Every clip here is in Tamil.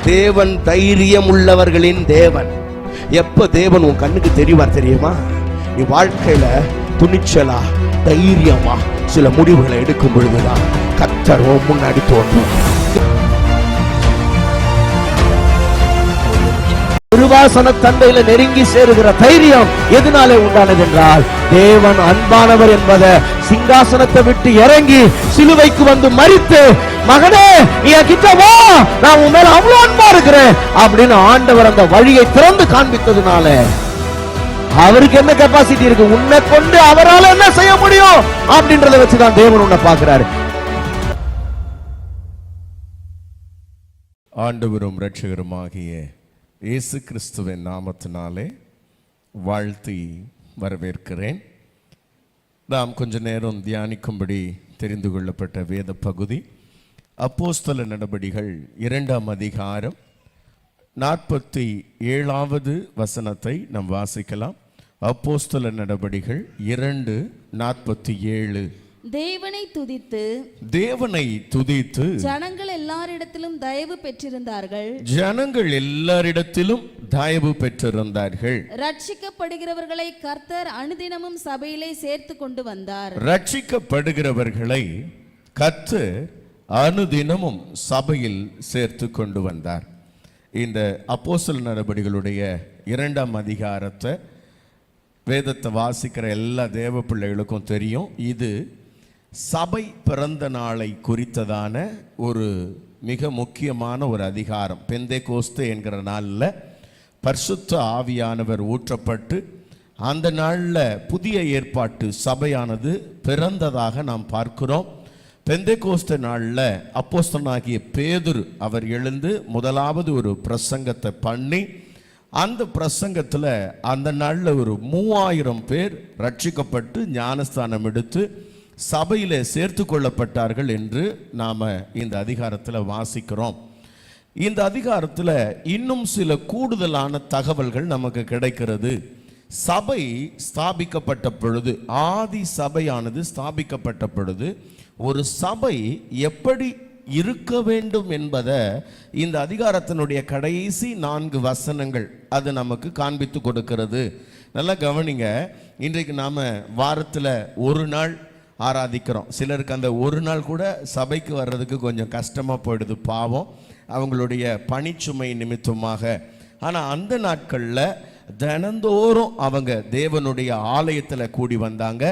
தேவன் தைரியம் உள்ளவர்களின் தேவன். எப்ப தேவன் உன் கண்ணுக்கு தெரிவார் தெரியுமா? நீ வாழ்க்கையில துணிச்சலா தைரியமா சில முடிவுகளை எடுக்கும் பொழுதுதான் கர்த்தர் முன்னாடி தோன்றும். திருவாசன தந்தையில நெருங்கி சேருகிற தைரியம் எதனாலே உண்டானது என்றால், தேவன் அன்பானவர் என்பதை சிங்காசனத்தை விட்டு இறங்கி சிலுவைக்கு வந்து மரித்து, மகனே நீ கிட்ட வா, நான் உன் மேல அவ்வளவு அன்பா இருக்கிறேன் அப்படின்னு ஆண்டவர் அந்த வழியை திறந்து காண்பித்ததுனால அவருக்கு என்ன கெப்பாசிட்டி இருக்கு, உன்னை கொண்டு அவரால் என்ன செய்ய முடியும் அப்படின்றத வச்சுதான் தேவன் உன்னை பார்க்கிறாரு. ஆண்டவரும் இரட்சகருமாகிய இயேசு கிறிஸ்துவின் நாமத்தினாலே வாழ்த்தி வரவேற்கிறேன். நாம் கொஞ்ச நேரம் தியானிக்கும்படி தெரிந்து கொள்ளப்பட்ட வேத பகுதி அப்போஸ்தல நடபடிகள் 2ஆம் அதிகாரம் 47வது வசனத்தை நாம் வாசிக்கலாம். அப்போஸ்தல நடபடிகள் 2:47. தேவனை துதித்து ஜனங்கள் எல்லாரிடத்திலும் தயவு பெற்றிருந்தார்கள். ரட்சிக்கப்படுகிறவர்களை கர்த்தர் அனுதினமும் சபையிலே சேர்த்து கொண்டு வந்தார். ரட்சிக்கப்படுகிறவர்களை கர்த்தர் அனுதினமும் சபையில் சேர்த்து கொண்டு வந்தார். இந்த அப்போஸ்தல நடபடிகளுடைய 2ஆம் அதிகாரத்தை வேதத்தை வாசிக்கிற எல்லா தேவ பிள்ளைகளுக்கும் தெரியும். இது சபை பிறந்த நாளை குறித்ததான ஒரு மிக முக்கியமான ஒரு அதிகாரம். பெந்தேகோஸ்து என்கிற நாளில் பரிசுத்த ஆவியானவர் ஊற்றப்பட்டு அந்த நாளில் புதிய ஏற்பாட்டு சபையானது பிறந்ததாக நாம் பார்க்கிறோம். பெந்தேகோஸ்து நாளில் அப்போஸ்தலனாகிய பேதுரு அவர் எழுந்து முதலாவது ஒரு பிரசங்கத்தை பண்ணி, அந்த பிரசங்கத்தில் அந்த நாளில் ஒரு 3000 பேர் ரட்சிக்கப்பட்டு ஞானஸ்தானம் எடுத்து சபையில் சேர்த்து கொள்ளப்பட்டார்கள் என்று நாம் இந்த அதிகாரத்தில் வாசிக்கிறோம். இந்த அதிகாரத்தில் இன்னும் சில கூடுதலான தகவல்கள் நமக்கு கிடைக்கிறது. சபை ஸ்தாபிக்கப்பட்ட பொழுது, ஆதி சபையானது ஸ்தாபிக்கப்பட்ட பொழுது ஒரு சபை எப்படி இருக்க வேண்டும் என்பதை இந்த அதிகாரத்தினுடைய கடைசி 4 வசனங்கள் அது நமக்கு காண்பித்து கொடுக்கிறது. நல்லா கவனிங்க. இன்றைக்கு நாம் வாரத்தில் ஒரு நாள் ஆராதிக்கிறோம். சிலருக்கு அந்த ஒரு நாள் கூட சபைக்கு வர்றதுக்கு கொஞ்சம் கஷ்டமாக போயிடுது, பாவம், அவங்களுடைய பணிச்சுமை நிமித்தமாக. ஆனால் அந்த நாட்களில் தினந்தோறும் அவங்க தேவனுடைய ஆலயத்தில் கூடி வந்தாங்க.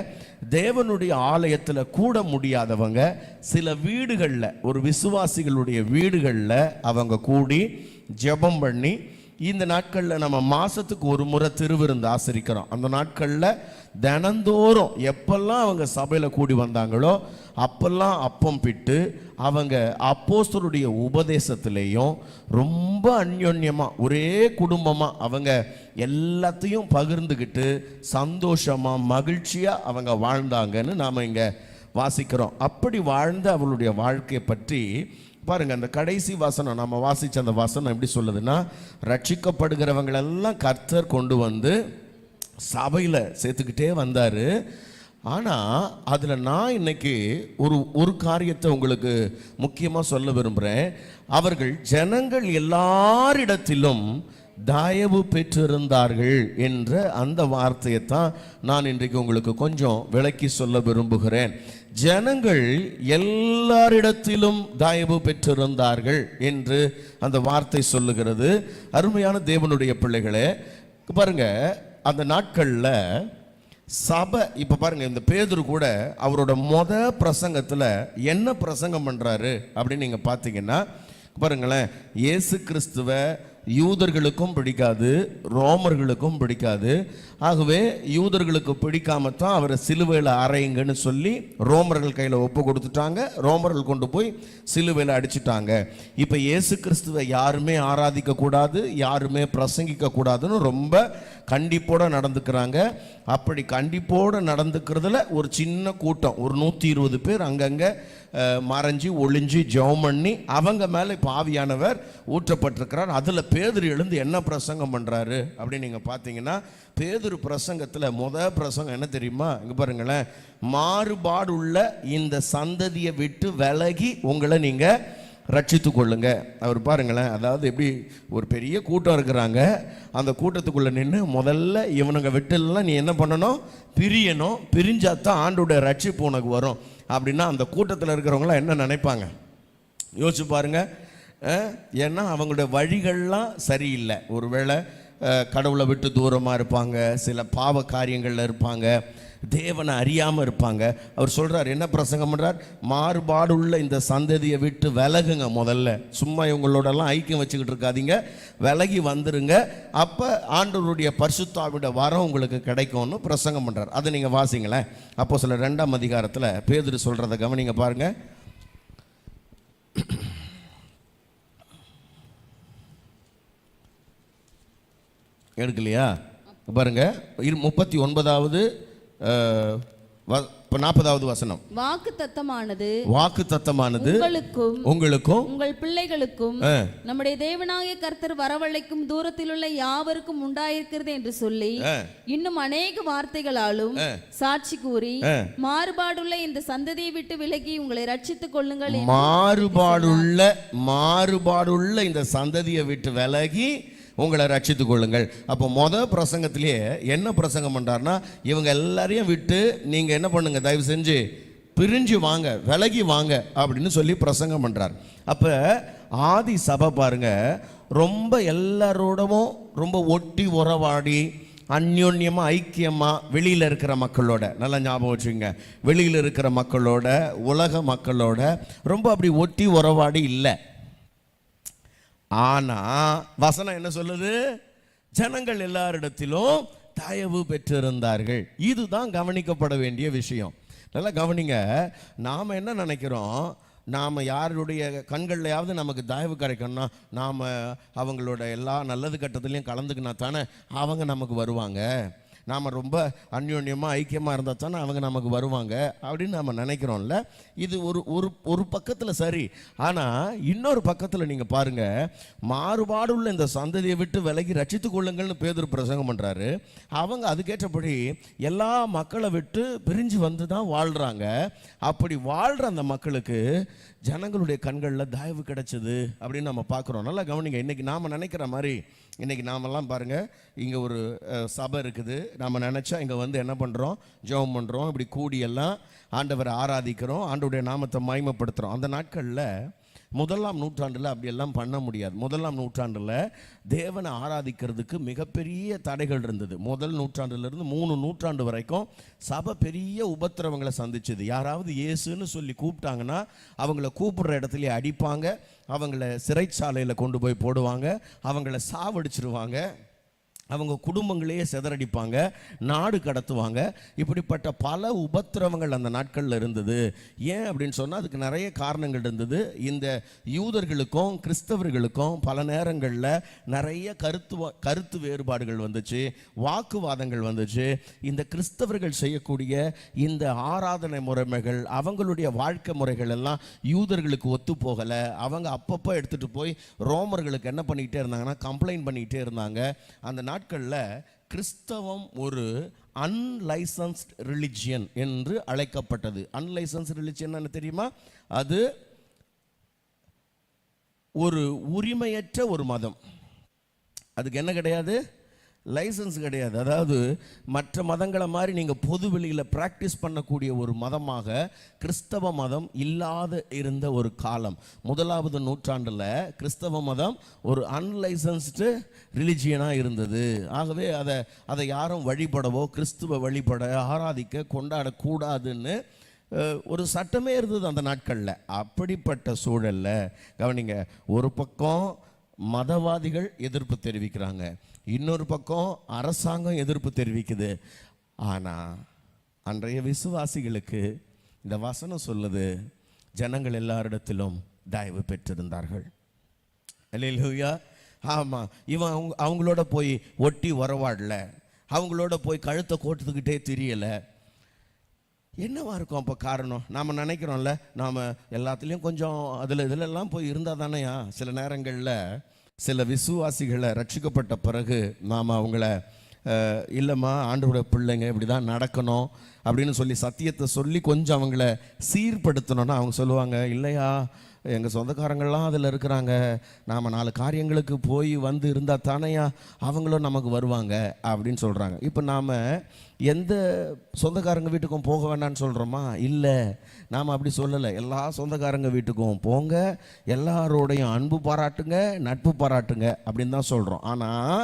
தேவனுடைய ஆலயத்தில் கூட முடியாதவங்க சில வீடுகளில், ஒரு விசுவாசிகளுடைய வீடுகளில் அவங்க கூடி ஜெபம் பண்ணி, இந்த நாட்களில் நம்ம மாதத்துக்கு ஒரு முறை திருவிருந்து ஆசரிக்கிறோம். அந்த நாட்களில் தினந்தோறும் எப்பெல்லாம் அவங்க சபையில் கூடி வந்தாங்களோ அப்பெல்லாம் அப்பம் பிட்டு அவங்க அப்போஸ்தலருடைய உபதேசத்திலேயும் ரொம்ப அந்யோன்யமாக ஒரே குடும்பமாக அவங்க எல்லாத்தையும் பகிர்ந்துக்கிட்டு சந்தோஷமாக மகிழ்ச்சியாக அவங்க வாழ்ந்தாங்கன்னு நாம் இங்கே வாசிக்கிறோம். அப்படி வாழ்ந்த அவளுடைய வாழ்க்கையை பற்றி பாருங்க. அந்த கடைசி வசனம் நம்ம வாசிச்ச அந்த வசனம் எப்படி சொல்லுதுன்னா, ரட்சிக்கப்படுகிறவங்களெல்லாம் கர்த்தர் கொண்டு வந்து சபையில் சேர்த்துக்கிட்டே வந்தார். ஆனால் அதில் நான் இன்னைக்கு ஒரு காரியத்தை உங்களுக்கு முக்கியமாக சொல்ல விரும்புகிறேன். அவர்கள் ஜனங்கள் எல்லாரிடத்திலும் தயவு பெற்றிருந்தார்கள் என்ற அந்த வார்த்தையை தான் நான் இன்றைக்கு உங்களுக்கு கொஞ்சம் விளக்கி சொல்ல விரும்புகிறேன். ஜனங்கள் எல்லாரிடத்திலும் தயவு பெற்றிருந்தார்கள் என்று அந்த வார்த்தை சொல்லுகிறது. அருமையான தேவனுடைய பிள்ளைகளே, பாருங்க, அந்த நாட்களில் சபை, இப்போ பாருங்க, இந்த பேதுரு கூட அவரோட பிரசங்கத்தில் என்ன பிரசங்கம் பண்ணுறாரு அப்படின்னு நீங்கள் பார்த்தீங்கன்னா, பாருங்களேன், இயேசு கிறிஸ்துவை யூதர்களுக்கும் பிடிக்காது, ரோமர்களுக்கும் பிடிக்காது. ஆகவே யூதர்களுக்கு பிடிக்காமத்தான் அவரை சிலுவையில் அறையுங்கன்னு சொல்லி ரோமர்கள் கையில் ஒப்பு கொடுத்துட்டாங்க. ரோமர்கள் கொண்டு போய் சிலுவையில் அடிச்சுட்டாங்க. இப்போ இயேசு கிறிஸ்துவை யாருமே ஆராதிக்க கூடாது, யாருமே பிரசங்கிக்க கூடாதுன்னு ரொம்ப கண்டிப்போடு நடந்துக்கிறாங்க. அப்படி கண்டிப்போடு நடந்துக்கிறதுல ஒரு சின்ன கூட்டம், ஒரு 120 பேர் அங்கங்கே மறைஞ்சி ஒளிஞ்சு ஜெபம் பண்ணி அவங்க மேலே இப்போ ஆவியானவர் ஊற்றப்பட்டிருக்கிறார். அதில் பேதுரு எழுந்து என்ன பிரசங்கம் பண்ணுறாரு அப்படின்னு நீங்கள் பார்த்தீங்கன்னா, பேதுரு பிரசங்கத்தில் பிரசங்கம் என்ன தெரியுமா? இங்கே பாருங்களேன், மாறுபாடுள்ள இந்த சந்ததியை விட்டு விலகி உங்களை நீங்கள் ரட்சித்து கொள்ளுங்க. அவர் பாருங்களேன், அதாவது எப்படி ஒரு பெரிய கூட்டம் இருக்கிறாங்க, அந்த கூட்டத்துக்குள்ளே நின்று முதல்ல இவனுங்க விட்டுலாம் நீ என்ன பண்ணணும், பிரியணும். பிரிஞ்சாதான் ஆண்டோட ரட்சிப்பு உனக்கு வரும் அப்படின்னா அந்த கூட்டத்தில் இருக்கிறவங்களாம் என்ன நினைப்பாங்க யோசிச்சு பாருங்க. ஏன்னா அவங்களுடைய வழிகள்லாம் சரியில்லை. ஒருவேளை கடவுளை விட்டு தூரமாக இருப்பாங்க, சில பாவ காரியங்களில் இருப்பாங்க, தேவனை அறியாமல் இருப்பாங்க. அவர் சொல்கிறார், என்ன பிரசங்கம் பண்ணுறார், மாறுபாடுள்ள இந்த சந்ததியை விட்டு விலகுங்க. முதல்ல சும்மா இவங்களோடலாம் ஐக்கியம் வச்சுக்கிட்டு இருக்காதீங்க, விலகி வந்துருங்க. அப்போ ஆண்டவருடைய பரிசுத்தாவிட வரம் உங்களுக்கு கிடைக்கும்னு பிரசங்கம் பண்ணுறார். அதை நீங்கள் வாசிங்களேன். அப்போஸ்தலர் 2ஆம் அதிகாரத்தில் பேதுரு சொல்கிறத கவனிங்க பாருங்கள். எடுக்கலையா பாருங்க, 39வது 40வது வசனம். வாக்கு தத்தமானது உங்களுக்கும் உங்கள் பிள்ளைகளுக்கும் நம்முடைய தேவனாகிய கர்த்தர் வரவழைக்கும் தூரத்தில் உள்ள யாவருக்கும் உண்டாயிருக்கிறது என்று சொல்லி இன்னும் அநேக வார்த்தைகளாலும் சாட்சி கூறி மாறுபாடுள்ள இந்த சந்ததியை விட்டு விலகி உங்களை ரட்சித்துக் கொள்ளுங்கள். மாறுபாடுள்ள இந்த சந்ததியை விட்டு விலகி உங்களை ரட்சித்துக் கொள்ளுங்கள். அப்போ பிரசங்கத்திலேயே என்ன பிரசங்கம் பண்றாருன்னா, இவங்க எல்லாரையும் விட்டு நீங்க என்ன பண்ணுங்க, தயவு செஞ்சு பிரிஞ்சு வாங்க, விலகி வாங்க அப்படின்னு சொல்லி பிரசங்கம் பண்றார். அப்ப ஆதி சபை பாருங்க, ரொம்ப எல்லாரோடவும் ரொம்ப ஒட்டி உறவாடி அந்யோன்யமா ஐக்கியமா வெளியில இருக்கிற மக்களோட, நல்லா ஞாபகம் வச்சுங்க, வெளியில இருக்கிற மக்களோட, உலக மக்களோட ரொம்ப அப்படி ஒட்டி உறவாடி இல்லை. ஆனா வசனம் என்ன சொல்லுது, ஜனங்கள் எல்லாரிடத்திலும் தயவு பெற்றிருந்தார்கள். இதுதான் கவனிக்கப்பட வேண்டிய விஷயம். நல்லா கவனிங்க. நாம என்ன நினைக்கிறோம், நாம் யாருடைய கண்கள்லையாவது நமக்கு தயவு கிடைக்கணும்னா நாம் அவங்களோட எல்லா நல்லது கட்டத்துலையும் கலந்துக்கினா தானே அவங்க நமக்கு வருவாங்க. நாம் ரொம்ப அந்யோன்யமாக ஐக்கியமாக இருந்தால் தானே அவங்க நமக்கு வருவாங்க அப்படின்னு நம்ம நினைக்கிறோம்ல. இது ஒரு பக்கத்தில் சரி. ஆனால் இன்னொரு பக்கத்தில் நீங்கள் பாருங்கள், மாறுபாடுள்ள இந்த சந்ததியை விட்டு விலகி ரட்சித்து கொள்ளுங்கள்னு பேதுரு பிரசங்கம் பண்ணுறாரு. அவங்க அதுக்கேற்றபடி எல்லா மக்களை விட்டு பிரிஞ்சு வந்து தான் வாழ்கிறாங்க. அப்படி வாழ்கிற அந்த மக்களுக்கு ஜனங்களுடைய கண்களில் தயவு கிடைச்சது அப்படின்னு நம்ம பார்க்குறோம். நல்லா கவனிங்க. இன்றைக்கி நாம் நினைக்கிற மாதிரி இன்றைக்கி நாமெல்லாம் பாருங்கள், இங்கே ஒரு சபை இருக்குது, நாம் நினச்சா இங்கே வந்து என்ன பண்ணுறோம், ஜெபம் பண்ணுறோம், இப்படி கூடியெல்லாம் ஆண்டவரை ஆராதிக்கிறோம், ஆண்டவருடைய நாமத்தை மகிமைப்படுத்துகிறோம். அந்த நாட்களில் 1ஆம் நூற்றாண்டில் அப்படியெல்லாம் பண்ண முடியாது. 1ஆம் நூற்றாண்டில் தேவனை ஆராதிக்கிறதுக்கு மிகப்பெரிய தடைகள் இருந்தது. 1 நூற்றாண்டிலிருந்து 3 நூற்றாண்டு வரைக்கும் சபை பெரிய உபத்திரவங்களை சந்திச்சது. யாராவது இயேசுன்னு சொல்லி கூப்பிட்டாங்கன்னா அவங்கள கூப்பிடுற இடத்துலயே அடிப்பாங்க, அவங்கள சிறைச்சாலையில் கொண்டு போய் போடுவாங்க, அவங்கள சாவடிச்சிருவாங்க, அவங்க குடும்பங்களையே சிதறடிப்பாங்க, நாடு கடத்துவாங்க. இப்படிப்பட்ட பல உபத்திரவங்கள் அந்த நாட்களில் இருந்தது. ஏன் அப்படின்னு சொன்னால் அதுக்கு நிறைய காரணங்கள் இருந்தது. இந்த யூதர்களுக்கும் கிறிஸ்தவர்களுக்கும் பல நேரங்களில் நிறைய கருத்து வேறுபாடுகள் வந்துச்சு, வாக்குவாதங்கள் வந்துச்சு. இந்த கிறிஸ்தவர்கள் செய்யக்கூடிய இந்த ஆராதனை முறைமைகள், அவங்களுடைய வாழ்க்கை முறைகள் எல்லாம் யூதர்களுக்கு ஒத்து போகலை. அவங்க அப்பப்போ எடுத்துகிட்டு போய் ரோமர்களுக்கு என்ன பண்ணிக்கிட்டே இருந்தாங்கன்னா கம்ப்ளைண்ட் பண்ணிக்கிட்டே இருந்தாங்க. அந்த நாட்களில் கிறிஸ்தவம் ஒரு அன்லைசன்ஸ்ட் ரிலிஜியன் என்று அழைக்கப்பட்டது. அன்லைசன்ஸ்ட் ரிலிஜியன் என்ன தெரியுமா? அது ஒரு உரிமையற்ற ஒரு மதம். அதுக்கு என்ன கிடையாது, லைசன்ஸ் கிடையாது. அதாவது மற்ற மதங்களை மாதிரி நீங்கள் பொது வெளியில் ப்ராக்டிஸ் பண்ணக்கூடிய ஒரு மதமாக கிறிஸ்தவ மதம் இல்லாத இருந்த ஒரு காலம். 1ஆவது நூற்றாண்டில் கிறிஸ்தவ மதம் ஒரு அன்லைசன்ஸ்டு ரிலிஜியனாக இருந்தது. ஆகவே அதை யாரும் வழிபடவோ கிறிஸ்துவ வழிபட ஆராதிக்க கொண்டாடக்கூடாதுன்னு ஒரு சட்டமே இருந்தது அந்த நாட்களில். அப்படிப்பட்ட சூழலில் கவனிங்க, ஒரு பக்கம் மதவாதிகள் எதிர்ப்பு தெரிவிக்கிறாங்க, இன்னொரு பக்கம் அரசாங்கம் எதிர்ப்பு தெரிவிக்குது. ஆனால் அன்றைய விசுவாசிகளுக்கு இந்த வசனம் சொல்லுது, ஜனங்கள் எல்லாரிடத்திலும் தயவு பெற்றிருந்தார்கள். அல்லேலூயா. ஆமாம், இவன் அவங்களோட போய் ஒட்டி உறவாடல, அவங்களோட போய் கழுத்தை கோட்டுக்கிட்டே தெரியலை. என்னவா இருக்கும் அப்போ காரணம்? நாம் நினைக்கிறோம்ல, நாம் எல்லாத்துலேயும் கொஞ்சம் இதிலெல்லாம் போய் இருந்தால் தானேயா. சில நேரங்களில் சில விசுவாசிகளை ரட்சிக்கப்பட்ட பிறகு நாம் அவங்கள இல்லைம்மா ஆண்டவருடைய பிள்ளைங்க இப்படி தான் நடக்கணும் அப்படின்னு சொல்லி சத்தியத்தை சொல்லி கொஞ்சம் அவங்கள சீர்படுத்தணும்னா அவங்க சொல்லுவாங்க, இல்லையா எங்கள் சொந்தக்காரங்கள்லாம் அதில் இருக்கிறாங்க, நாம் 4 காரியங்களுக்கு போய் வந்து இருந்தால் தானேயா அவங்களும் நமக்கு வருவாங்க அப்படின்னு சொல்கிறாங்க. இப்போ நாம் எந்த சொந்தக்காரங்க வீட்டுக்கும் போக வேண்டாம்னு சொல்கிறோமா? இல்லை, நாம் அப்படி சொல்லலை. எல்லா சொந்தக்காரங்க வீட்டுக்கும் போங்க, எல்லாரோடையும் அன்பு பாராட்டுங்க, நட்பு பாராட்டுங்க அப்படின்னு தான் சொல்கிறோம். ஆனால்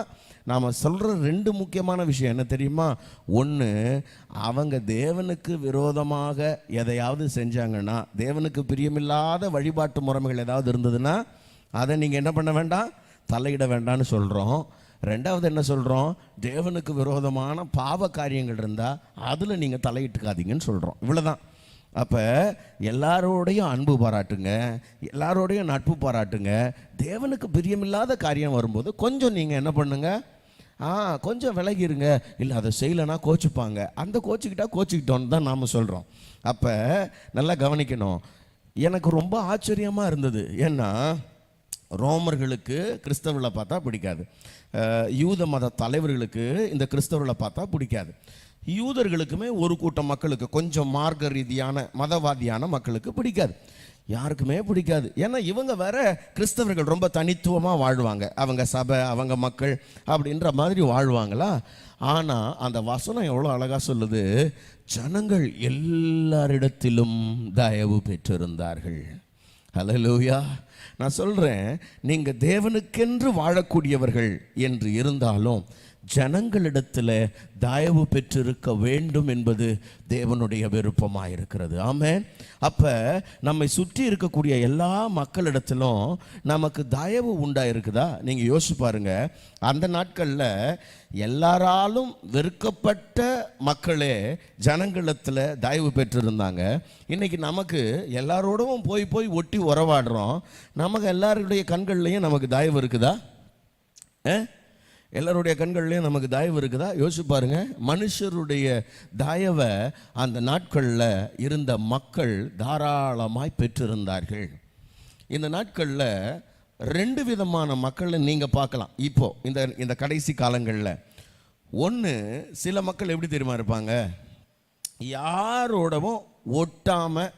நாம் சொல்கிற 2 முக்கியமான விஷயம் என்ன தெரியுமா? ஒன்று, அவங்க தேவனுக்கு விரோதமாக எதையாவது செஞ்சாங்கன்னா, தேவனுக்கு பிரியமில்லாத வழிபாட்டு முறைமைகள் ஏதாவது இருந்ததுன்னா அதை நீங்கள் என்ன பண்ண வேண்டாம், தலையிட வேண்டாம்னு சொல்கிறோம். 2வது என்ன சொல்கிறோம்? தேவனுக்கு விரோதமான பாவ காரியங்கள் இருந்தால் அதில் நீங்கள் தலையிட்டுக்காதீங்கன்னு சொல்கிறோம். இவ்வளோதான். அப்போ எல்லாரோடையும் அன்பு பாராட்டுங்க, எல்லாரோடையும் நட்பு பாராட்டுங்க. தேவனுக்கு பிரியமில்லாத காரியம் வரும்போது கொஞ்சம் நீங்கள் என்ன பண்ணுங்க, கொஞ்சம் விலகிருங்க. இல்லை அதை செய்யலைன்னா கோச்சிப்பாங்க, அந்த கோச்சிக்கிட்டோன்னு தான் நாம் சொல்கிறோம். அப்போ நல்லா கவனிக்கணும். எனக்கு ரொம்ப ஆச்சரியமாக இருந்தது. ஏன்னா ரோமர்களுக்கு கிறிஸ்தவர்களை பார்த்தா பிடிக்காது, யூத மத தலைவர்களுக்கு இந்த கிறிஸ்தவர்களை பார்த்தா பிடிக்காது. யூதர்களுக்குமே ஒரு கூட்டம் மக்களுக்கு, கொஞ்சம் மார்க்க ரீதியான மதவாதியான மக்களுக்கு பிடிக்காது, யாருக்குமே பிடிக்காது. ஏன்னா இவங்க வேற கிறிஸ்தவர்கள் ரொம்ப தனித்துவமாக வாழ்வாங்க, அவங்க சபை அவங்க மக்கள் அப்படின்ற மாதிரி வாழ்வாங்களா. ஆனால் அந்த வசனம் எவ்வளோ அழகாக சொல்லுது, ஜனங்கள் எல்லாரிடத்திலும் தயவு பெற்றிருந்தார்கள். ஹல்லேலூயா. நான் சொல்கிறேன், நீங்கள் தேவனுக்கென்று வாழக்கூடியவர்கள் என்று இருந்தாலும் ஜனங்களிடத்தில் தயவு பெற்றிருக்க வேண்டும் என்பது தேவனுடைய விருப்பமாக இருக்கிறது. ஆமென். அப்போ நம்மை சுற்றி இருக்கக்கூடிய எல்லா மக்களிடத்திலும் நமக்கு தயவு உண்டாயிருக்குதா? நீங்கள் யோசிச்சு பாருங்க. அந்த நாட்களில் எல்லாராலும் வெறுக்கப்பட்ட மக்களே ஜனங்களிடத்தில் தயவு பெற்றிருந்தாங்க. இன்றைக்கி நமக்கு எல்லாரோடவும் போய் ஒட்டி உறவாடுறோம். நமக்கு எல்லாருடைய கண்கள்லையும் நமக்கு தயவு இருக்குதா? எல்லாருடைய கண்கள்லையும் நமக்கு தயவு இருக்குதா? யோசிச்சு பாருங்க. மனுஷருடைய தயவை அந்த நாட்களில் இருந்த மக்கள் தாராளமாய் பெற்றிருந்தார்கள். இந்த நாட்களில் 2 விதமான மக்களை நீங்கள் பார்க்கலாம். இப்போ இந்த கடைசி காலங்களில் ஒன்று, சில மக்கள் எப்படி தெரியுமா இருப்பாங்க, யாரோடவும் ஒட்டாமல்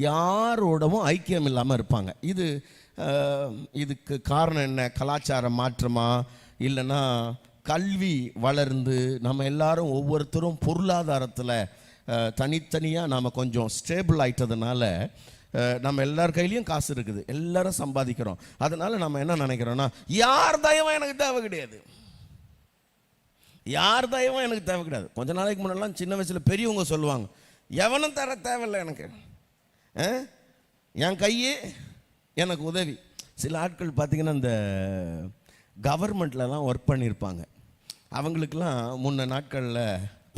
யாரோடவும் ஐக்கியம் இல்லாமல் இருப்பாங்க. இதுக்கு காரணம் என்ன? கலாச்சார மாற்றமா, இல்லைன்னா கல்வி வளர்ந்து நம்ம எல்லாரும் ஒவ்வொருத்தரும் பொருளாதாரத்தில் தனித்தனியாக நாம் கொஞ்சம் ஸ்டேபிள் ஆகிட்டதுனால நம்ம எல்லார் கையிலையும் காசு இருக்குது, எல்லாரும் சம்பாதிக்கிறோம். அதனால் நம்ம என்ன நினைக்கிறோன்னா, யார் தயவும் எனக்கு தேவை கிடையாது, யார் தயவும் எனக்கு தேவை கிடையாது. கொஞ்ச நாளைக்கு முன்னெல்லாம் சின்ன வயசில் பெரியவங்க சொல்லுவாங்க, எவனும் தர தேவையில்லை எனக்கு, என் கையே எனக்கு உதவி. சில ஆட்கள் பார்த்திங்கன்னா இந்த கவர்மெண்ட்லலாம் ஒர்க் பண்ணியிருப்பாங்க. அவங்களுக்கெல்லாம் முன்ன நாட்களில்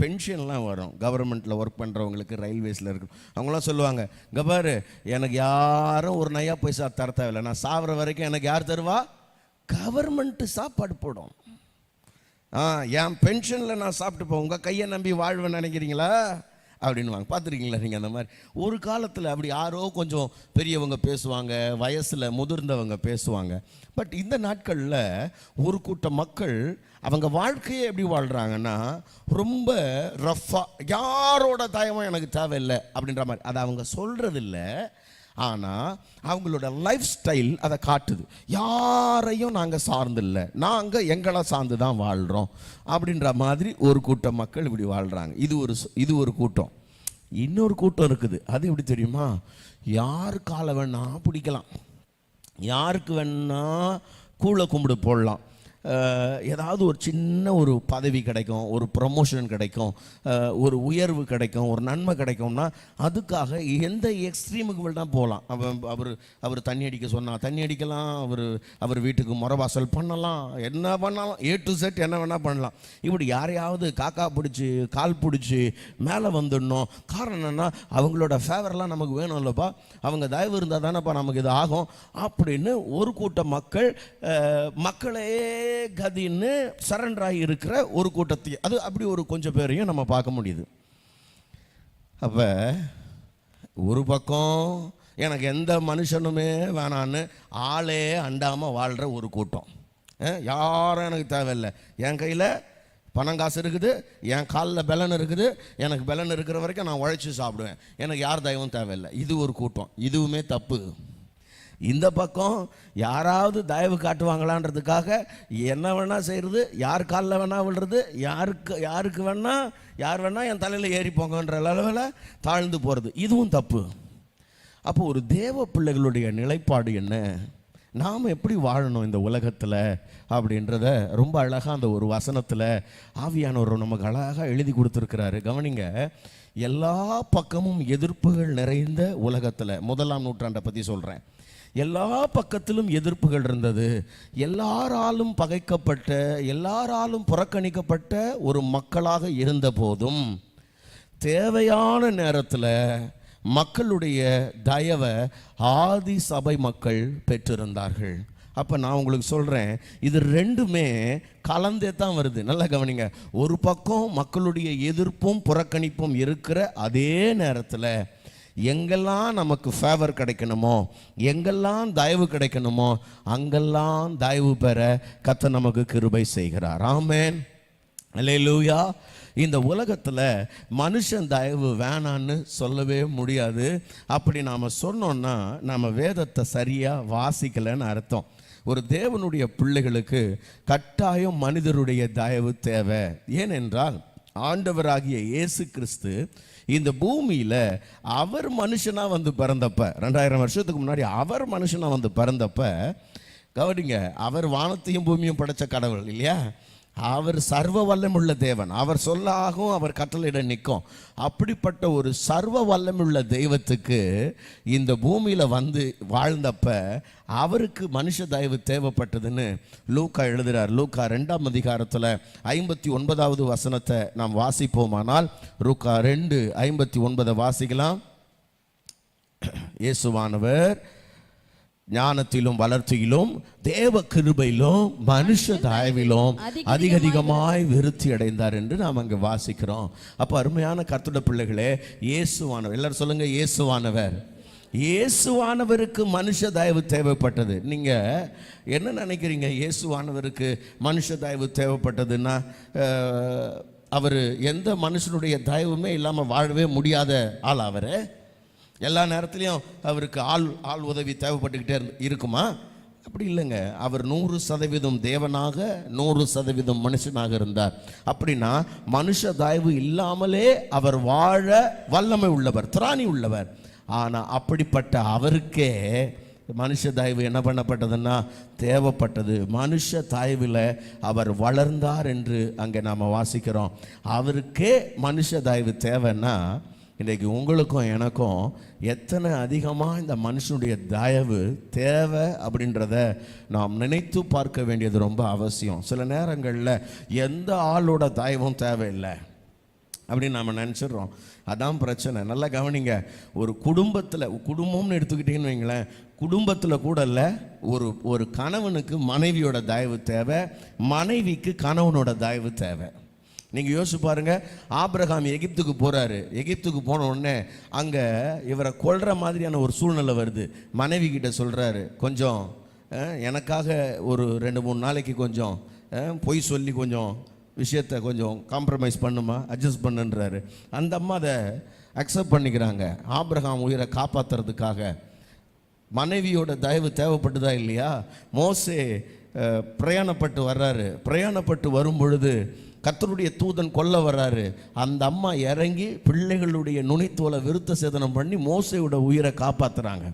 பென்ஷன்லாம் வரும். கவர்மெண்ட்டில் ஒர்க் பண்ணுறவங்களுக்கு, ரயில்வேஸில் இருக்கும். அவங்களாம் சொல்லுவாங்க, பாரு எனக்கு யாரும் ஒரு நையா பைசா தர தேவையில்லை, நான் சாப்பிட்ற வரைக்கும் எனக்கு யார் தருவா? கவர்மெண்ட்டு சாப்பாடு போடும். என் பென்ஷனில் நான் சாப்பிட்டுப்போம், உங்கள் கையை நம்பி வாழ்வேன்னு நினைக்கிறீங்களா அப்படின்வாங்க. பார்த்துருக்கீங்களா நீங்கள்? அந்த மாதிரி ஒரு காலத்தில் அப்படி யாரோ கொஞ்சம் பெரியவங்க பேசுவாங்க, வயசில் முதிர்ந்தவங்க பேசுவாங்க. பட் இந்த நாட்களில் ஒரு கூட்டம் மக்கள் அவங்க வாழ்க்கையே எப்படி வாழ்கிறாங்கன்னா, ரொம்ப ரஃப்பாக, யாரோட தயவும் எனக்கு தேவையில்லை அப்படின்ற மாதிரி. அதை அவங்க சொல்கிறதில்ல, ஆனால் அவங்களோட லைஃப் ஸ்டைல் அதை காட்டுது. யாரையும் நாங்கள் சார்ந்தில்லை, நாங்கள் எங்களை சார்ந்து தான் வாழ்கிறோம் அப்படின்ற மாதிரி ஒரு கூட்டம் மக்கள் இப்படி வாழ்கிறாங்க. இது ஒரு கூட்டம். இன்னொரு கூட்டம் இருக்குது. அது எப்படி தெரியுமா? யார் காலை வேணா பிடிக்கலாம், யாருக்கு வேணா கூழ கும்பிடு போடலாம், ஏதாவது ஒரு சின்ன ஒரு பதவி கிடைக்கும், ஒரு ப்ரமோஷன் கிடைக்கும், ஒரு உயர்வு கிடைக்கும், ஒரு நன்மை கிடைக்கும்னா அதுக்காக எந்த எக்ஸ்ட்ரீமுக்கு வேணால் போகலாம். அவர் தண்ணி அடிக்க சொன்னால் தண்ணி அடிக்கலாம், அவர் வீட்டுக்கு முறவாசல் பண்ணலாம், என்ன பண்ணலாம், A to Z என்ன வேணால் பண்ணலாம். இப்படி யாரையாவது காக்கா பிடிச்சி கால் பிடிச்சி மேலே வந்துடணும். காரணம் என்னென்னா, அவங்களோட ஃபேவரெலாம் நமக்கு வேணும் இல்லைப்பா, அவங்க தயவு இருந்தால் தானேப்பா நமக்கு இது ஆகும் அப்படின்னு ஒரு கூட்டம் மக்களே கதின்னு சரண்டர் ஆகி இருக்கிற ஒரு கூட்டத்தை, அது அப்படி ஒரு கொஞ்சம் பேரையும் நம்ம பார்க்க முடியுது. அப்ப ஒரு பக்கம் எனக்கு எந்த மனுஷனுமே வேணான்னு ஆளே அண்டாமல் வாழ்கிற ஒரு கூட்டம், யாரும் எனக்கு தேவையில்லை, என் கையில் பணம் காசு இருக்குது, என் காலில் பலன் இருக்குது, எனக்கு பலன் இருக்கிற வரைக்கும் நான் உழைச்சி சாப்பிடுவேன், எனக்கு யார் தயவும் தேவையில்லை. இது ஒரு கூட்டம், இதுவுமே தப்பு. இந்த பக்கம் யாராவது தயவு காட்டுவாங்களான்றதுக்காக என்ன வேணால் செய்கிறது, யார் காலில் வேணால் விழுறது, யாருக்கு யார் வேணால் என் தலையில் ஏறி போங்கன்ற அளவில் தாழ்ந்து போகிறது, இதுவும் தப்பு. அப்போ ஒரு தேவ பிள்ளைகளுடைய நிலைப்பாடு என்ன, நாம் எப்படி வாழணும் இந்த உலகத்தில் அப்படின்றத ரொம்ப அழகாக அந்த ஒரு வசனத்தில் ஆவியானவர் நமக்கு அழகாக எழுதி கொடுத்துருக்கிறாரு. கவனிங்க, எல்லா பக்கமும் எதிர்ப்புகள் நிறைந்த உலகத்தில், 1ஆம் நூற்றாண்டை பற்றி சொல்கிறேன், எல்லா பக்கத்திலும் எதிர்ப்புகள் இருந்தது. எல்லாராலும் பகைக்கப்பட்ட, எல்லாராலும் புறக்கணிக்கப்பட்ட ஒரு மக்களாக இருந்த போதும் தேவையான நேரத்தில் மக்களுடைய தயவை ஆதி சபை மக்கள் பெற்றிருந்தார்கள். அப்போ நான் உங்களுக்கு சொல்கிறேன், இது ரெண்டுமே கலந்தே தான் வருது. நல்லா கவனிங்க, ஒரு பக்கம் மக்களுடைய எதிர்ப்பும் புறக்கணிப்பும் இருக்கிற அதே நேரத்தில் எங்கெல்லாம் நமக்கு ஃபேவர் கிடைக்கணுமோ, எங்கெல்லாம் தயவு கிடைக்கணுமோ, அங்கெல்லாம் தயவு பெற கர்த்தர் நமக்கு கிருபை செய்கிறார். ஆமென், அல்லேலூயா. இந்த உலகத்தில் மனுஷன் தயவு வேணான்னு சொல்லவே முடியாது. அப்படி நாம் சொன்னோன்னா நம்ம வேதத்தை சரியாக வாசிக்கலைன்னு அர்த்தம். ஒரு தேவனுடைய பிள்ளைகளுக்கு கட்டாயம் மனிதருடைய தயவு தேவை. ஏனென்றால் ஆண்டவராகிய இயேசு கிறிஸ்து இந்த பூமியில் அவர் மனுஷனாக வந்து பிறந்தப்ப, 2000 வருஷத்துக்கு முன்னாடி அவர் மனுஷனாக வந்து பிறந்தப்ப, கவனிங்க, அவர் வானத்தையும் பூமியும் படைத்த கடவுள் இல்லையா, அவர் சர்வ வல்லமுள்ள தேவன், அவர் சொல்ல ஆகும், அவர் கட்டளையிட நிற்கும். அப்படிப்பட்ட ஒரு சர்வ வல்லமுள்ள தெய்வத்துக்கு இந்த பூமியில் வந்து வாழ்ந்தப்ப அவருக்கு மனுஷ தயவு தேவைப்பட்டதுன்னு லூக்கா எழுதுகிறார். லூக்கா 2ஆம் அதிகாரத்தில் 59வது வசனத்தை நாம் வாசிப்போமானால், லூக்கா 2:59 வாசிக்கலாம். இயேசுவானவர் ஞானத்திலும் வளர்ச்சியிலும் தேவ கிருபையிலும் மனுஷ தயவிலும் அதிகமாய் விருத்தி அடைந்தார் என்று நாம் அங்கே வாசிக்கிறோம். அப்போ அருமையான கர்த்தருடைய பிள்ளைகளே, இயேசுவானவர், எல்லாரும் சொல்லுங்க, இயேசுவானவர். இயேசுவானவருக்கு மனுஷ தயவு தேவைப்பட்டது. நீங்கள் என்ன நினைக்கிறீங்க, இயேசுவானவருக்கு மனுஷ தயவு தேவைப்பட்டதுன்னா அவர் எந்த மனுஷனுடைய தயவுமே இல்லாமல் வாழவே முடியாத ஆள் அவர்? எல்லா நேரத்துலையும் அவருக்கு ஆள் உதவி தேவைப்பட்டுக்கிட்டே இருக்குமா? அப்படி இல்லைங்க. அவர் 100% தேவனாக 100% மனுஷனாக இருந்தார். அப்படின்னா மனுஷ தயவு இல்லாமலே அவர் வாழ வல்லமை உள்ளவர், திராணி உள்ளவர். ஆனால் அப்படிப்பட்ட அவருக்கே மனுஷ தயவு என்ன பண்ணப்பட்டதுன்னா தேவைப்பட்டது. மனுஷ தயவில் அவர் வளர்ந்தார் என்று அங்கே நாம் வாசிக்கிறோம். அவருக்கே மனுஷ தயவு தேவைன்னா இன்றைக்கு உங்களுக்கும் எனக்கும் எத்தனை அதிகமாக இந்த மனுஷனுடைய தயவு தேவை அப்படின்றத நாம் நினைத்து பார்க்க வேண்டியது ரொம்ப அவசியம். சில நேரங்களில் எந்த ஆளோட தயவும் தேவையில்லை அப்படின்னு நாம் நினச்சிடுறோம். அதான் பிரச்சனை. நல்லா கவனிங்க, ஒரு குடும்பம்னு எடுத்துக்கிட்டிங்கன்னு வைங்களேன், குடும்பத்தில் கூட இல்லை, ஒரு கணவனுக்கு மனைவியோட தயவு தேவை, மனைவிக்கு கணவனோட தயவு தேவை. நீங்கள் யோசிச்சு பாருங்கள், ஆபிரகாம் எகிப்துக்கு போகிறாரு. எகிப்துக்கு போன உடனே அங்கே இவரை கொல்ற மாதிரியான ஒரு சூழ்நிலை வருது. மனைவி கிட்ட சொல்கிறாரு, கொஞ்சம் எனக்காக ஒரு 2-3 நாளைக்கு கொஞ்சம் பொய் சொல்லி கொஞ்சம் விஷயத்தை கொஞ்சம் காம்ப்ரமைஸ் பண்ணுமா, அட்ஜஸ்ட் பண்ணுன்றாரு. அந்த அம்மா அதை அக்செப்ட் பண்ணிக்கிறாங்க. ஆபிரகாம் உயிரை காப்பாற்றுறதுக்காக மனைவியோட தயவு தேவைப்பட்டுதா இல்லையா? மோசே பிரயாணப்பட்டு வர்றாரு. பிரயாணப்பட்டு வரும் பொழுது கர்த்தருடைய தூதன் கொல்ல வர்றாரு. அந்த அம்மா இறங்கி பிள்ளைகளுடைய நுனித்தோலை விருத்த சேதனம் பண்ணி மோசையோட உயிரை காப்பாற்றுறாங்க.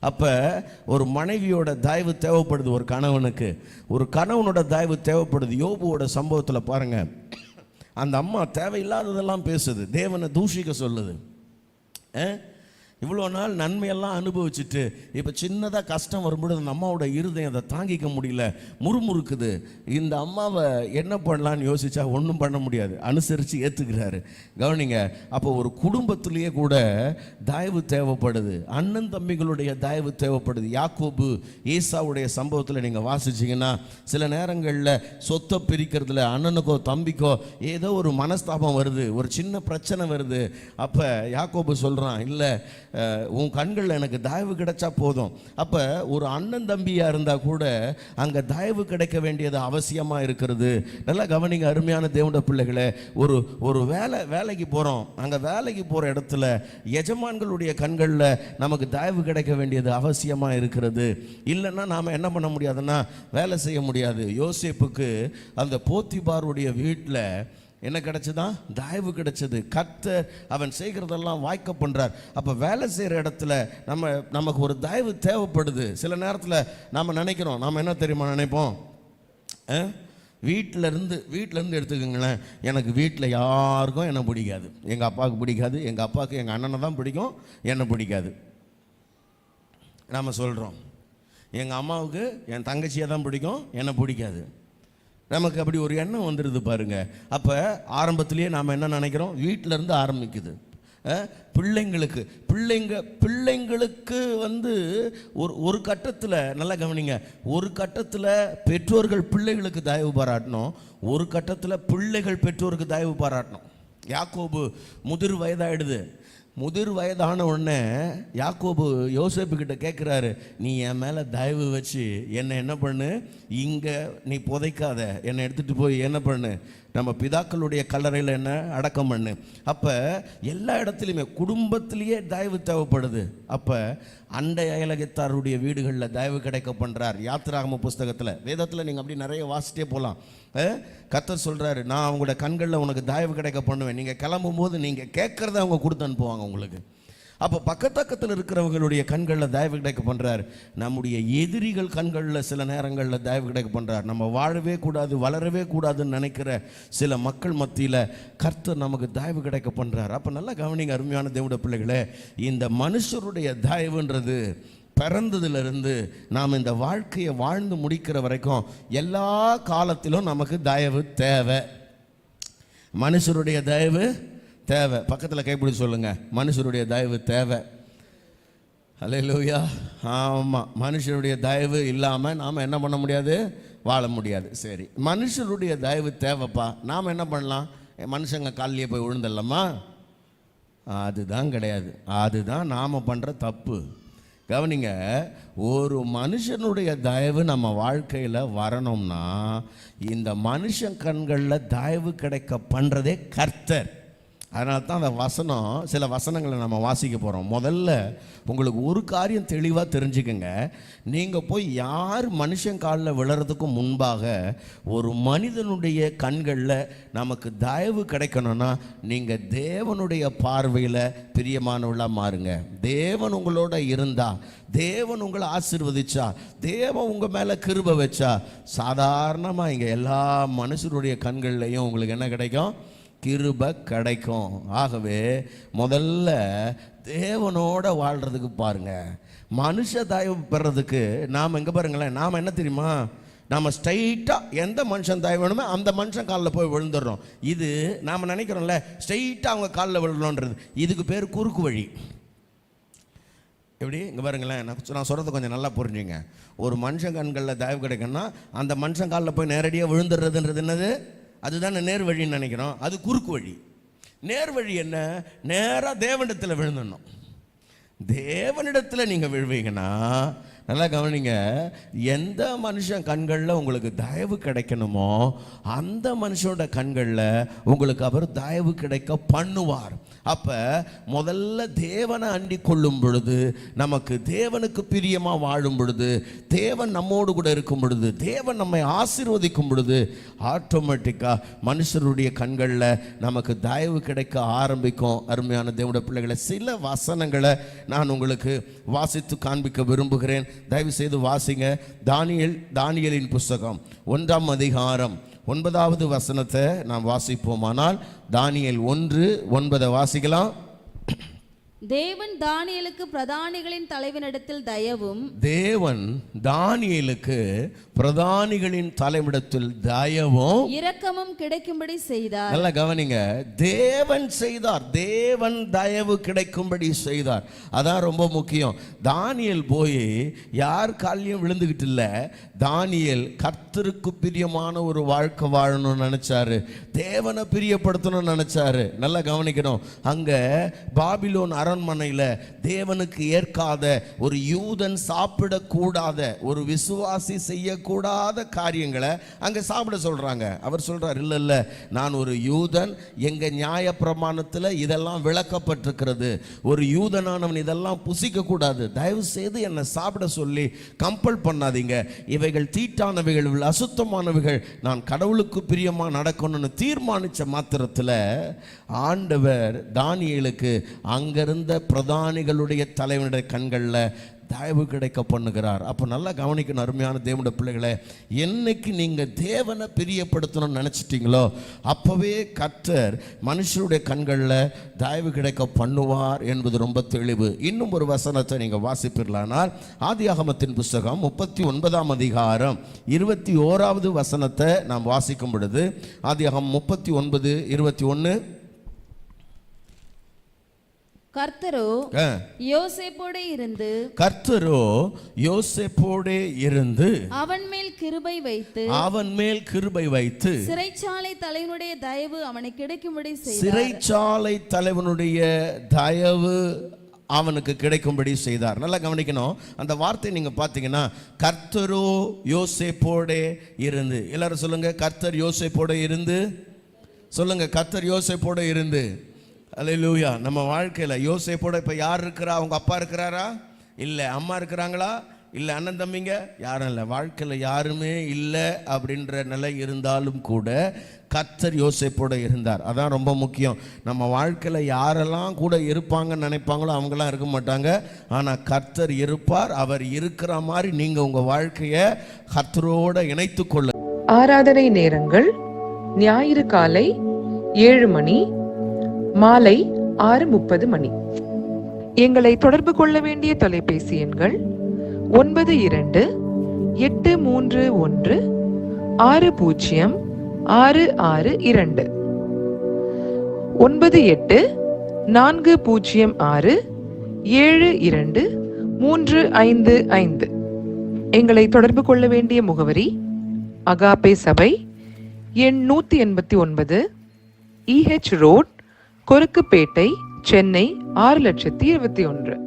அப்போ ஒரு மனைவியோட தயவு தேவைப்படுது ஒரு கணவனுக்கு, ஒரு கணவனோட தயவு தேவைப்படுது. யோபுவோட சம்பவத்தில் பாருங்கள், அந்த அம்மா தேவையில்லாததெல்லாம் பேசுது, தேவனை தூஷிக்க சொல்லுது. இவ்வளோ நாள் நன்மையெல்லாம் அனுபவிச்சுட்டு இப்போ சின்னதாக கஷ்டம் வரும்பொழுது அந்த அம்மாவோட இருதயம் அதை தாங்கிக்க முடியல, முறுமுறுக்குது. இந்த அம்மாவை என்ன பண்ணலான்னு யோசிச்சா ஒன்றும் பண்ண முடியாது, அனுசரித்து ஏற்றுக்கிறாரு. கவனிங்க, அப்போ ஒரு குடும்பத்திலேயே கூட தயவு தேவைப்படுது, அண்ணன் தம்பிகளுடைய தயவு தேவைப்படுது. யாக்கோபு ஏசாவுடைய சம்பவத்தில் நீங்கள் வாசிச்சிங்கன்னா சில நேரங்களில் சொத்தை பிரிக்கிறதுல அண்ணனுக்கோ தம்பிக்கோ ஏதோ ஒரு மனஸ்தாபம் வருது, ஒரு சின்ன பிரச்சனை வருது. அப்போ யாக்கோபு சொல்கிறான், இல்லை உன் கண்களில் எனக்கு தயவு கிடைச்சா போதும். அப்போ ஒரு அண்ணன் தம்பியாக இருந்தால் கூட அங்கே தயவு கிடைக்க வேண்டியது அவசியமாக இருக்கிறது. நல்லா கவனிங்க அருமையான தேவனுடைய பிள்ளைகளே. ஒரு வேலைக்கு போகிறோம், அங்கே வேலைக்கு போகிற இடத்துல எஜமான்களுடைய கண்களில் நமக்கு தயவு கிடைக்க வேண்டியது அவசியமாக இருக்கிறது. இல்லைன்னா நாம் என்ன பண்ண முடியாதுன்னா வேலை செய்ய முடியாது. யோசேப்புக்கு அந்த போத்திபாருடைய வீட்டில் என்ன கிடைச்சதான்? தயவு கிடைச்சது. கர்த்தர் அவன் செய்கிறதெல்லாம் வாய்க்க பண்றார். அப்போ வேலை செய்கிற இடத்துல நமக்கு ஒரு தயவு தேவைப்படுது. சில நேரத்தில் நாம் நினைக்கிறோம், நாம் என்ன தெரியுமா நினைப்போம், வீட்டிலேருந்து எடுத்துக்கோங்களேன், எனக்கு வீட்டில் யாருக்கும் என்ன பிடிக்காது, எங்கள் அப்பாவுக்கு பிடிக்காது, எங்கள் அப்பாவுக்கு எங்கள் அண்ணனை தான் பிடிக்கும், என்ன பிடிக்காது. நாம் சொல்கிறோம், எங்கள் அம்மாவுக்கு என் தங்கச்சியை தான் பிடிக்கும், என்ன பிடிக்காது. நமக்கு அப்படி ஒரு எண்ணம் வந்துடுது பாருங்க. அப்போ ஆரம்பத்திலேயே நாம் என்ன நினைக்கிறோம், வீட்டிலேருந்து ஆரம்பிக்குது. பிள்ளைங்களுக்கு வந்து ஒரு கட்டத்தில் நல்லா கவனிங்க, ஒரு கட்டத்தில் பெற்றோர்கள் பிள்ளைகளுக்கு தயவு பாராட்டணும், ஒரு கட்டத்தில் பிள்ளைகள் பெற்றோருக்கு தயவு பாராட்டணும். யாக்கோபு முதிர் வயதாயிடுது. முதிர் வயதான உடனே யாக்கோபு யோசேப்பு கிட்ட கேட்குறாரு, நீ என் மேலே தயவு வச்சு என்னை என்ன பண்ணு, இங்கே நீ புதைக்காத, என்னை எடுத்துகிட்டு போய் என்ன பண்ணு, நம்ம பிதாக்களுடைய கல்லறையில் என்ன அடக்கம் பண்ணு. அப்போ எல்லா இடத்துலையுமே குடும்பத்திலேயே தயவு தேவைப்படுது. அப்போ அண்டை அயலகத்தாருடைய வீடுகளில் தயவு கிடைக்க பண்ணுறார். யாத்திராகம புஸ்தகத்தில், வேதத்தில் நீங்கள் அப்படி நிறைய வாசிட்டே போகலாம். கர்த்தர் சொல்கிறாரு, நான் அவங்களோட கண்களில் உனக்கு தயவு கிடைக்க பண்ணுவேன். நீங்கள் கிளம்பும் போது நீங்கள் கேட்குறத அவங்க கொடுத்து அனுப்புவாங்க உங்களுக்கு. அப்போ பக்கத்தில் இருக்கிறவங்களுடைய கண்களில் தயவு கிடைக்க பண்ணுறார். நம்முடைய எதிரிகள் கண்களில் சில நேரங்களில் தயவு கிடைக்க பண்ணுறார். நம்ம வாழவே கூடாது, வளரவே கூடாதுன்னு நினைக்கிற சில மக்கள் மத்தியில் கர்த்தர் நமக்கு தயவு கிடைக்க பண்ணுறார். அப்போ நல்லா கவனிங்க அருமையான தேவனுடைய பிள்ளைகளே, இந்த மனுஷருடைய தயவுன்றது பிறந்ததிலிருந்து நாம் இந்த வாழ்க்கையை வாழ்ந்து முடிக்கிற வரைக்கும் எல்லா காலத்திலும் நமக்கு தயவு தேவை. மனுஷருடைய தயவு தேவை. பக்கத்தில் கைப்பிடி சொல்லுங்க, மனுஷருடைய தயவு தேவை. அல்லேலூயா. ஆமாம், மனுஷருடைய தயவு இல்லாமல் நாம் என்ன பண்ண முடியாது, வாழ முடியாது. சரி, மனுஷருடைய தயவு தேவைப்பா. நாம் என்ன பண்ணலாம், மனுஷங்க காலிலேயே போய் விழுந்துடலாமா? அதுதான் கிடையாது. அதுதான் நாம் பண்ணுற தப்பு. கவனிங்க, ஒரு மனுஷனுடைய தயவு நம்ம வாழ்க்கையில் வரணும்னா இந்த மனுஷன் கண்களில் தயவு கிடைக்க பண்ணுறதே கர்த்தர். அதனால தான் அந்த வசனம், சில வசனங்களை நம்ம வாசிக்க போகிறோம். முதல்ல உங்களுக்கு ஒரு காரியம் தெளிவாக தெரிஞ்சுக்கங்க. நீங்கள் போய் யார் மனுஷன் காலில் விழுறதுக்கு முன்பாக ஒரு மனிதனுடைய கண்களில் நமக்கு தயவு கிடைக்கணும்னா நீங்கள் தேவனுடைய பார்வையில் பிரியமானவளாக மாறுங்க. தேவன் உங்களோட இருந்தா, தேவன் உங்களை ஆசீர்வதிச்சா, தேவன் உங்கள் மேலே கிருபை வச்சா, சாதாரணமாக இங்கே எல்லா மனுஷருடைய கண்கள்லையும் உங்களுக்கு என்ன கிடைக்கும், கிருபை கிடைக்கும். ஆகவே முதல்ல தேவனோட வாழ்கிறதுக்கு பாருங்க. மனுஷ தயவு பெறதுக்கு நாம் எங்கே பாருங்களேன், நாம் என்ன தெரியுமா, நாம் ஸ்ட்ரைட்டாக எந்த மனுஷன் தயவு வேணுமோ அந்த மனுஷன் காலில் போய் விழுந்துடுறோம். இது நாம் நினைக்கிறோம்ல, ஸ்ட்ரைட்டாக அவங்க காலில் விழுணுன்றது, இதுக்கு பேர் குறுக்கு வழி. எப்படி இங்கே பாருங்களேன், நான் சொல்கிறது கொஞ்சம் நல்லா புரிஞ்சுங்க. ஒரு மனுஷன் கண்களில் தயவு கிடைக்குன்னா அந்த மனுஷன் காலில் போய் நேரடியாக விழுந்துடுறதுன்றது என்னது, அதுதான் நேர் வழின்னு நினைக்கிறோம். அது குறுக்கு வழி. நேர் வழி என்ன, நேராக தேவனிடத்தில் விழுந்துடணும். தேவனிடத்தில் நீங்கள் விழுவீங்கன்னா நல்லா கவனிங்க, எந்த மனுஷன் கண்களில் உங்களுக்கு தயவு கிடைக்கணுமோ அந்த மனுஷனோட கண்களில் உங்களுக்கு அவர் தயவு கிடைக்க பண்ணுவார். அப்போ முதல்ல தேவனை அண்டிக் கொள்ளும் பொழுது, நமக்கு தேவனுக்கு பிரியமாக வாழும் பொழுது, தேவன் நம்மோடு கூட இருக்கும் பொழுது, தேவன் நம்மை ஆசீர்வதிக்கும் பொழுது ஆட்டோமேட்டிக்காக மனுஷருடைய கண்களில் நமக்கு தயவு கிடைக்க ஆரம்பிக்கும். அருமையான தேவனுடைய பிள்ளைகளை, சில வசனங்களை நான் உங்களுக்கு வாசித்து காண்பிக்க விரும்புகிறேன். தயவு செய்து வாசிங்க. தானியேலின் புஸ்தகம் 1ஆம் அதிகாரம் 9வது வசனத்தை நாம் வாசிப்போமானால், தானியேல் 1:9 வாசிக்கலாம். தேவன் தானியேலுக்கு பிரதானிகளின் தலைவனிடத்தில் தயவும், தேவன் தானியேலுக்கு பிரதானிகளின் தலைவிடத்தில் தயவும் இரக்கமும் கிடைக்கும்படி செய்தார். நல்லா கவனிங்க, தேவன் செய்தார், தேவன் தயவு கிடைக்கும்படி செய்தார். அதான் ரொம்ப முக்கியம். தானியேல் போய் யார் காலையும் விழுந்துகிட்டு இல்லை. தானியேல் கர்த்தருக்கு பிரியமான ஒரு வாழ்க்கை வாழணும்னு நினைச்சாரு, தேவனை பிரியப்படுத்தணும்னு நினைச்சாரு. நல்லா கவனிக்கணும். அங்க பாபிலோன் அரண்மனையில தேவனுக்கு ஏற்காத, ஒரு யூதன் சாப்பிடக்கூடாத, ஒரு விசுவாசி செய்யக்கூடாத காரியங்களை அங்க சாப்பிட சொல்றாங்க. அவர் சொல்றார், இல்ல இல்ல, நான் ஒரு யூதன், எங்க நியாய பிரமாணத்துல இதெல்லாம் விளக்கப்பட்டிருக்கிறது, ஒரு யூதனானவன் இதெல்லாம் புசிக்க கூடாது, தயவு செய்து என்னை சாப்பிட சொல்லி கம்பல் பண்ணாதீங்க, இவைகள் தீட்டானவைகள், அசுத்தமானவைகள், நான் கடவுளுக்கு பிரியமா நடக்கணும்னு தீர்மானிச்ச மாத்திரத்துல ஆண்டவர் தானியேலுக்கு அங்கிருந்த பிரதானிகளுடைய தலைவனுடைய கண்கள்ல தயவு கிடைக்க பண்ணுகிறார். அப்போ நல்லா கவனிக்கணும் அருமையான தேவனுடைய பிள்ளைகளை, என்னைக்கு நீங்க தேவனை பிரியப்படுத்தணும்னு நினைச்சிட்டீங்களோ அப்பவே கர்த்தர் மனுஷருடைய கண்களில் தயவு கிடைக்க பண்ணுவார் என்பது ரொம்ப தெளிவு. இன்னும் ஒரு வசனத்தை நீங்க வாசிப்பீர்களானால் ஆதியாகமத்தின் புஸ்தகம் 39ஆம் அதிகாரம் 21வது வசனத்தை நாம் வாசிக்கும் பொழுது, ஆதியாகமம் 39:21, கர்த்தரோ யோசேப்போடே இருந்து அவன் மேல் கிருபை வைத்து சிறைச்சாலை தலைவனுடைய தயவு அவனுக்கு கிடைக்கும்படி செய்தார். சிறைச்சாலை தலைவனுடைய தயவு அவனுக்கு கிடைக்கும்படி செய்தார். நல்லா கவனிக்கணும், அந்த வார்த்தை நீங்க பார்த்தீங்கன்னா, கர்த்தரோ யோசேப்போடே இருந்து. எல்லாரும் சொல்லுங்க, கர்த்தர் யோசேப்போடே இருந்து. சொல்லுங்க, கர்த்தர் யோசேப்போடே இருந்து. அல்லேலூயா. நம்ம வாழ்க்கையில யோசேப்போட இப்ப யார் இருக்கிறா? அவங்க அப்பா இருக்கிறாரா? இல்லை. அம்மா இருக்கிறாங்களா? இல்லை. அண்ணன் தம்பிங்க யாரும் இல்லை. வாழ்க்கையில் யாருமே இல்லை அப்படின்ற நிலை இருந்தாலும் கூட கர்த்தர் யோசேப்போட இருந்தார். அதான் ரொம்ப முக்கியம். நம்ம வாழ்க்கையில் யாரெல்லாம் கூட இருப்பாங்கன்னு நினைப்பாங்களோ அவங்களாம் இருக்க மாட்டாங்க. ஆனால் கர்த்தர் இருப்பார். அவர் இருக்கிற மாதிரி நீங்கள் உங்கள் வாழ்க்கையை கர்த்தரோட இணைத்து கொள்ள. ஆராதனை நேரங்கள்: ஞாயிறு காலை 7 மணி, மாலை 6:30 மணி. எங்களை தொடர்பு கொள்ள வேண்டிய தொலைபேசி எண்கள் 92-831-606662, 98-406-7235. எங்களை தொடர்பு கொள்ள வேண்டிய முகவரி: அகாப்பே சபை, எண் 189, EH ரோட், கொருக்குப்பேட்டை, சென்னை 6,21,000.